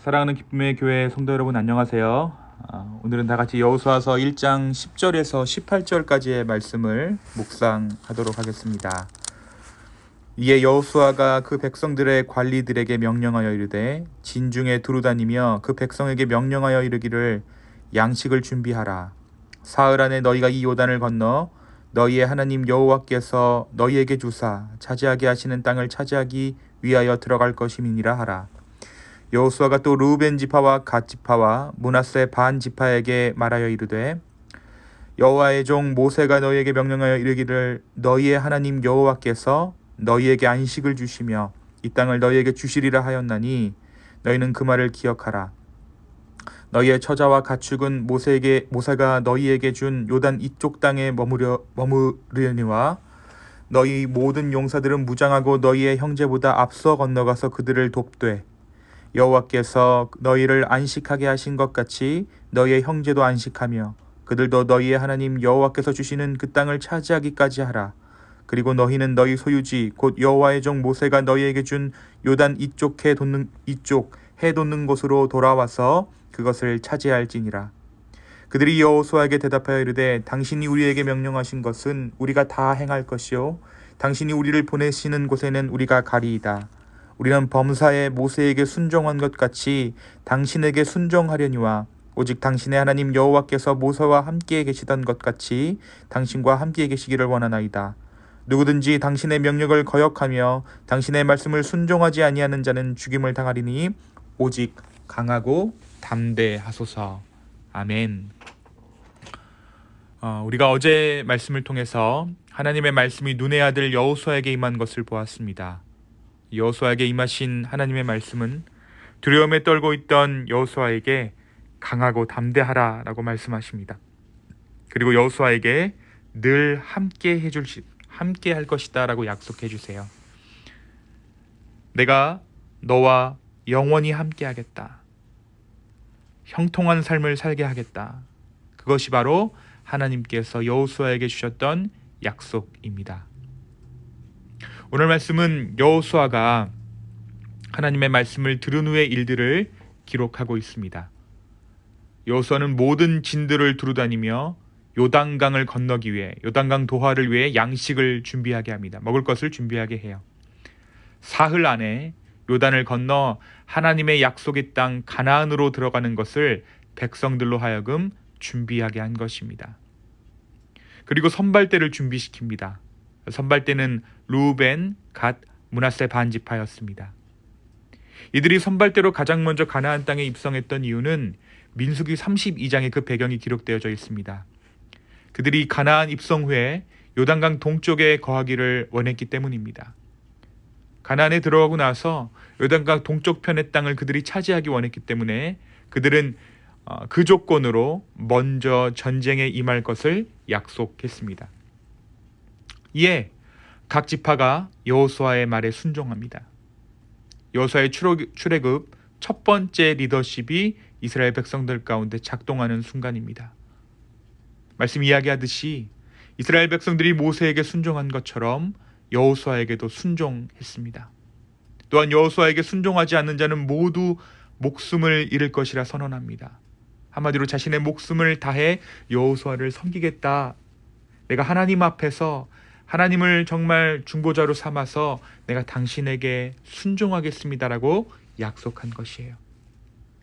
사랑하는 기쁨의 교회 성도 여러분 안녕하세요. 오늘은 다 같이 여호수아서 1장 10절에서 18절까지의 말씀을 묵상하도록 하겠습니다. 이에 여호수아가 그 백성들의 관리들에게 명령하여 이르되 진중에 두루다니며 그 백성에게 명령하여 이르기를 양식을 준비하라. 사흘 안에 너희가 이 요단을 건너 너희의 하나님 여호와께서 너희에게 주사 차지하게 하시는 땅을 차지하기 위하여 들어갈 것임이니라 하라. 여호수아가 또 르우벤 지파와 갓 지파와 므낫세 반 지파에게 말하여 이르되 여호와의 종 모세가 너희에게 명령하여 이르기를 너희의 하나님 여호와께서 너희에게 안식을 주시며 이 땅을 너희에게 주시리라 하였나니 너희는 그 말을 기억하라. 너희의 처자와 가축은 모세가 너희에게 준 요단 이쪽 땅에 머무르려니와 너희 모든 용사들은 무장하고 너희의 형제보다 앞서 건너가서 그들을 돕되 여호와께서 너희를 안식하게 하신 것 같이 너희의 형제도 안식하며 그들도 너희의 하나님 여호와께서 주시는 그 땅을 차지하기까지 하라. 그리고 너희는 너희 소유지 곧 여호와의 종 모세가 너희에게 준 요단 이쪽 해 돋는 곳으로 돌아와서 그것을 차지할지니라. 그들이 여호수아에게 대답하여 이르되 당신이 우리에게 명령하신 것은 우리가 다 행할 것이요 당신이 우리를 보내시는 곳에는 우리가 가리이다. 우리는 범사에 모세에게 순종한 것 같이 당신에게 순종하려니와 오직 당신의 하나님 여호와께서 모세와 함께 계시던 것 같이 당신과 함께 계시기를 원하나이다. 누구든지 당신의 명령을 거역하며 당신의 말씀을 순종하지 아니하는 자는 죽임을 당하리니 오직 강하고 담대하소서. 아멘. 우리가 어제 말씀을 통해서 하나님의 말씀이 눈의 아들 여호수아에게 임한 것을 보았습니다. 여호수아에게 임하신 하나님의 말씀은 두려움에 떨고 있던 여호수아에게 강하고 담대하라 라고 말씀하십니다. 그리고 여호수아에게 늘 함께 할 것이다 라고 약속해 주세요. 내가 너와 영원히 함께 하겠다. 형통한 삶을 살게 하겠다. 그것이 바로 하나님께서 여호수아에게 주셨던 약속입니다. 오늘 말씀은 여호수아가 하나님의 말씀을 들은 후의 일들을 기록하고 있습니다. 여호수아는 모든 진들을 두루다니며 요단강을 건너기 위해 요단강 도하를 위해 양식을 준비하게 합니다. 먹을 것을 준비하게 해요. 사흘 안에 요단을 건너 하나님의 약속의 땅 가나안으로 들어가는 것을 백성들로 하여금 준비하게 한 것입니다. 그리고 선발대를 준비시킵니다. 선발대는 르우벤, 갓, 므낫세 반 지파였습니다. 이들이 선발대로 가장 먼저 가나안 땅에 입성했던 이유는 민수기 32장에 그 배경이 기록되어져 있습니다. 그들이 가나안 입성 후에 요단강 동쪽에 거하기를 원했기 때문입니다. 가나안에 들어가고 나서 요단강 동쪽편의 땅을 그들이 차지하기 원했기 때문에 그들은 그 조건으로 먼저 전쟁에 임할 것을 약속했습니다. 이에 각 지파가 여호수아의 말에 순종합니다. 여호수아의 출애굽 첫 번째 리더십이 이스라엘 백성들 가운데 작동하는 순간입니다. 말씀 이야기하듯이 이스라엘 백성들이 모세에게 순종한 것처럼 여호수아에게도 순종했습니다. 또한 여호수아에게 순종하지 않는 자는 모두 목숨을 잃을 것이라 선언합니다. 한마디로 자신의 목숨을 다해 여호수아를 섬기겠다. 내가 하나님 앞에서 하나님을 정말 중보자로 삼아서 내가 당신에게 순종하겠습니다라고 약속한 것이에요.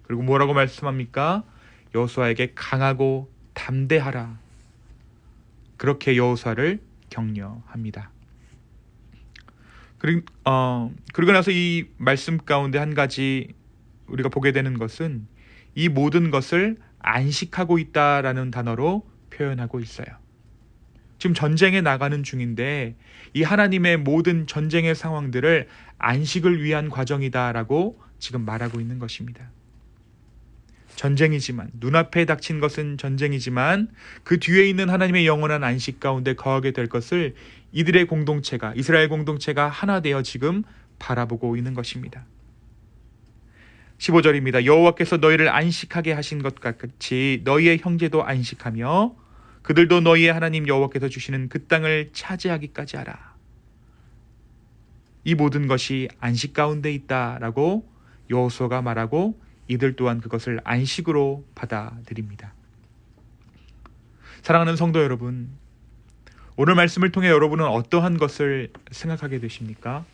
그리고 뭐라고 말씀합니까? 여호수아에게 강하고 담대하라. 그렇게 여호수아를 격려합니다. 그리고 나서 이 말씀 가운데 한 가지 우리가 보게 되는 것은 이 모든 것을 안식하고 있다라는 단어로 표현하고 있어요. 지금 전쟁에 나가는 중인데 이 하나님의 모든 전쟁의 상황들을 안식을 위한 과정이다라고 지금 말하고 있는 것입니다. 전쟁이지만 눈앞에 닥친 것은 전쟁이지만 그 뒤에 있는 하나님의 영원한 안식 가운데 거하게 될 것을 이들의 공동체가 이스라엘 공동체가 하나 되어 지금 바라보고 있는 것입니다. 15절입니다. 여호와께서 너희를 안식하게 하신 것 같이 너희의 형제도 안식하며 그들도 너희의 하나님 여호와께서 주시는 그 땅을 차지하기까지 하라. 이 모든 것이 안식 가운데 있다라고 여호수아가 말하고 이들 또한 그것을 안식으로 받아들입니다. 사랑하는 성도 여러분, 오늘 말씀을 통해 여러분은 어떠한 것을 생각하게 되십니까?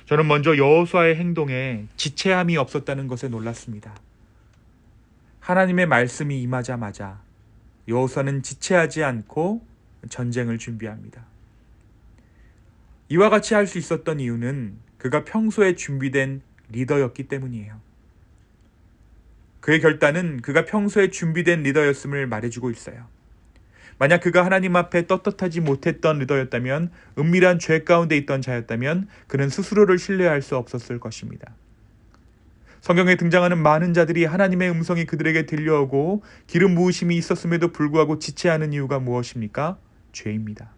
저는 먼저 여호수아의 행동에 지체함이 없었다는 것에 놀랐습니다. 하나님의 말씀이 임하자마자 여호수아는 지체하지 않고 전쟁을 준비합니다. 이와 같이 할 수 있었던 이유는 그가 평소에 준비된 리더였기 때문이에요. 그의 결단은 그가 평소에 준비된 리더였음을 말해주고 있어요. 만약 그가 하나님 앞에 떳떳하지 못했던 리더였다면, 은밀한 죄 가운데 있던 자였다면 그는 스스로를 신뢰할 수 없었을 것입니다. 성경에 등장하는 많은 자들이 하나님의 음성이 그들에게 들려오고 기름 부으심이 있었음에도 불구하고 지체하는 이유가 무엇입니까? 죄입니다.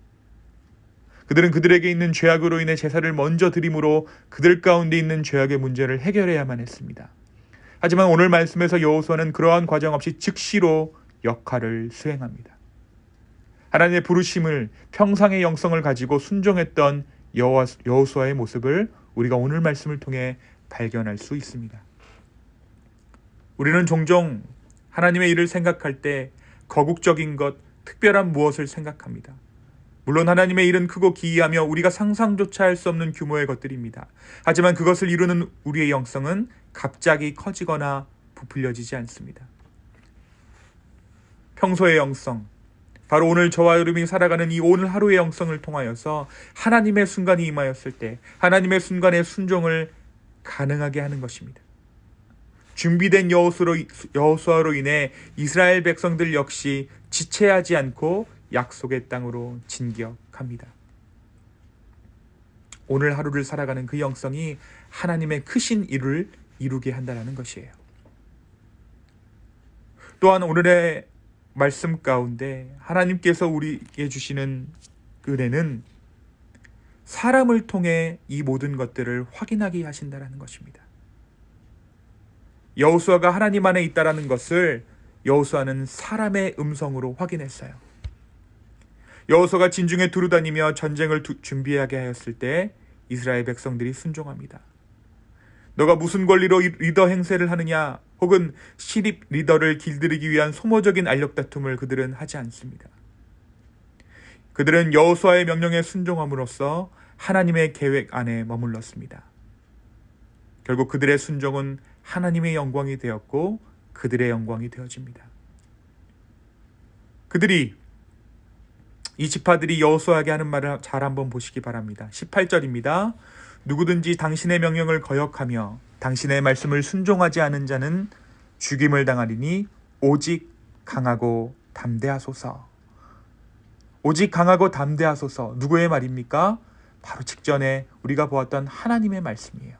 그들은 그들에게 있는 죄악으로 인해 제사를 먼저 드림으로 그들 가운데 있는 죄악의 문제를 해결해야만 했습니다. 하지만 오늘 말씀에서 여호수아는 그러한 과정 없이 즉시로 역할을 수행합니다. 하나님의 부르심을, 평상의 영성을 가지고 순종했던 여호수아의 모습을 우리가 오늘 말씀을 통해 발견할 수 있습니다. 우리는 종종 하나님의 일을 생각할 때 거국적인 것, 특별한 무엇을 생각합니다. 물론 하나님의 일은 크고 기이하며 우리가 상상조차 할 수 없는 규모의 것들입니다. 하지만 그것을 이루는 우리의 영성은 갑자기 커지거나 부풀려지지 않습니다. 평소의 영성, 바로 오늘 저와 여러분이 살아가는 이 오늘 하루의 영성을 통하여서 하나님의 순간이 임하였을 때 하나님의 순간의 순종을 가능하게 하는 것입니다. 준비된 여호수아로 인해 이스라엘 백성들 역시 지체하지 않고 약속의 땅으로 진격합니다. 오늘 하루를 살아가는 그 영성이 하나님의 크신 일을 이루게 한다는 것이에요. 또한 오늘의 말씀 가운데 하나님께서 우리에게 주시는 은혜는 사람을 통해 이 모든 것들을 확인하게 하신다는 것입니다. 여호수아가 하나님 안에 있다라는 것을 여호수아는 사람의 음성으로 확인했어요. 여호수아가 진중에 두루다니며 전쟁을 준비하게 하였을 때 이스라엘 백성들이 순종합니다. 너가 무슨 권리로 리더 행세를 하느냐, 혹은 시립 리더를 길들이기 위한 소모적인 알력 다툼을 그들은 하지 않습니다. 그들은 여호수아의 명령에 순종함으로써 하나님의 계획 안에 머물렀습니다. 결국 그들의 순종은 하나님의 영광이 되었고 그들의 영광이 되어집니다. 이 지파들이 여호수아에게 하는 말을 잘 한번 보시기 바랍니다. 18절입니다. 누구든지 당신의 명령을 거역하며 당신의 말씀을 순종하지 않은 자는 죽임을 당하리니 오직 강하고 담대하소서. 오직 강하고 담대하소서. 누구의 말입니까? 바로 직전에 우리가 보았던 하나님의 말씀이에요.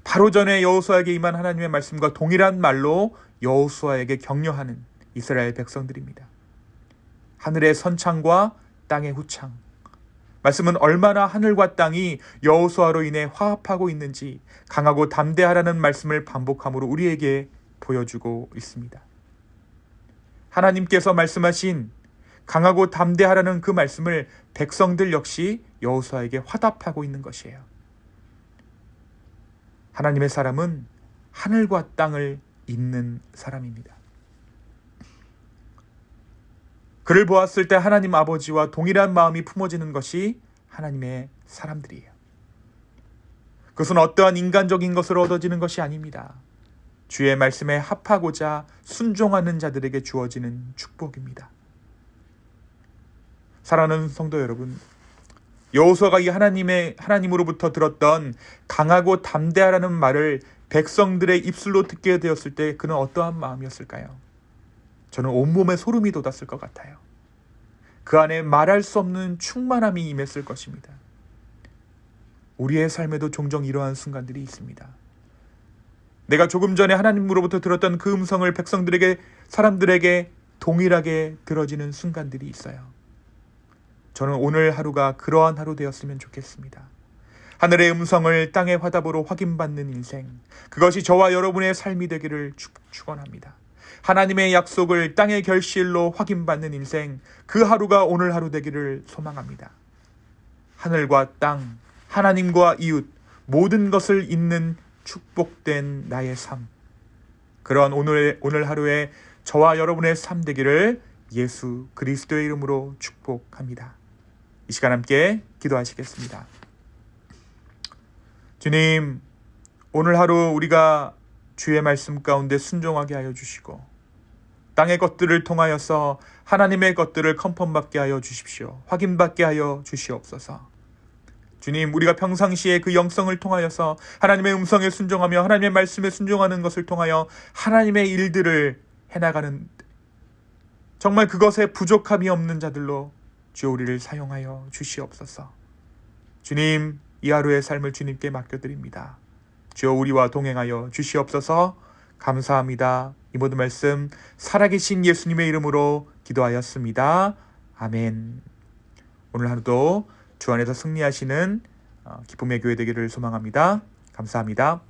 바로 전에 여호수아에게 임한 하나님의 말씀과 동일한 말로 여호수아에게 격려하는 이스라엘 백성들입니다. 하늘의 선창과 땅의 후창. 말씀은 얼마나 하늘과 땅이 여호수아로 인해 화합하고 있는지 강하고 담대하라는 말씀을 반복함으로 우리에게 보여주고 있습니다. 하나님께서 말씀하신 강하고 담대하라는 그 말씀을 백성들 역시 여호수아에게 화답하고 있는 것이에요. 하나님의 사람은 하늘과 땅을 잇는 사람입니다. 그를 보았을 때 하나님 아버지와 동일한 마음이 품어지는 것이 하나님의 사람들이에요. 그것은 어떠한 인간적인 것으로 얻어지는 것이 아닙니다. 주의 말씀에 합하고자 순종하는 자들에게 주어지는 축복입니다. 사랑하는 성도 여러분, 여호수아가 이 하나님으로부터 들었던 강하고 담대하라는 말을 백성들의 입술로 듣게 되었을 때 그는 어떠한 마음이었을까요? 저는 온몸에 소름이 돋았을 것 같아요. 그 안에 말할 수 없는 충만함이 임했을 것입니다. 우리의 삶에도 종종 이러한 순간들이 있습니다. 내가 조금 전에 하나님으로부터 들었던 그 음성을 사람들에게 동일하게 들어지는 순간들이 있어요. 저는 오늘 하루가 그러한 하루 되었으면 좋겠습니다. 하늘의 음성을 땅의 화답으로 확인받는 인생, 그것이 저와 여러분의 삶이 되기를 축원합니다. 하나님의 약속을 땅의 결실로 확인받는 인생, 그 하루가 오늘 하루 되기를 소망합니다. 하늘과 땅, 하나님과 이웃, 모든 것을 잇는 축복된 나의 삶, 그런 오늘 하루에 저와 여러분의 삶 되기를 예수 그리스도의 이름으로 축복합니다. 이 시간 함께 기도하시겠습니다. 주님, 오늘 하루 우리가 주의 말씀 가운데 순종하게 하여 주시고 땅의 것들을 통하여서 하나님의 것들을 컨펌받게 하여 주십시오. 확인받게 하여 주시옵소서. 주님, 우리가 평상시에 그 영성을 통하여서 하나님의 음성에 순종하며 하나님의 말씀에 순종하는 것을 통하여 하나님의 일들을 해나가는, 정말 그것에 부족함이 없는 자들로 주여 우리를 사용하여 주시옵소서. 주님, 이 하루의 삶을 주님께 맡겨드립니다. 주여 우리와 동행하여 주시옵소서. 감사합니다. 이 모든 말씀 살아계신 예수님의 이름으로 기도하였습니다. 아멘. 오늘 하루도 주 안에서 승리하시는 기쁨의 교회 되기를 소망합니다. 감사합니다.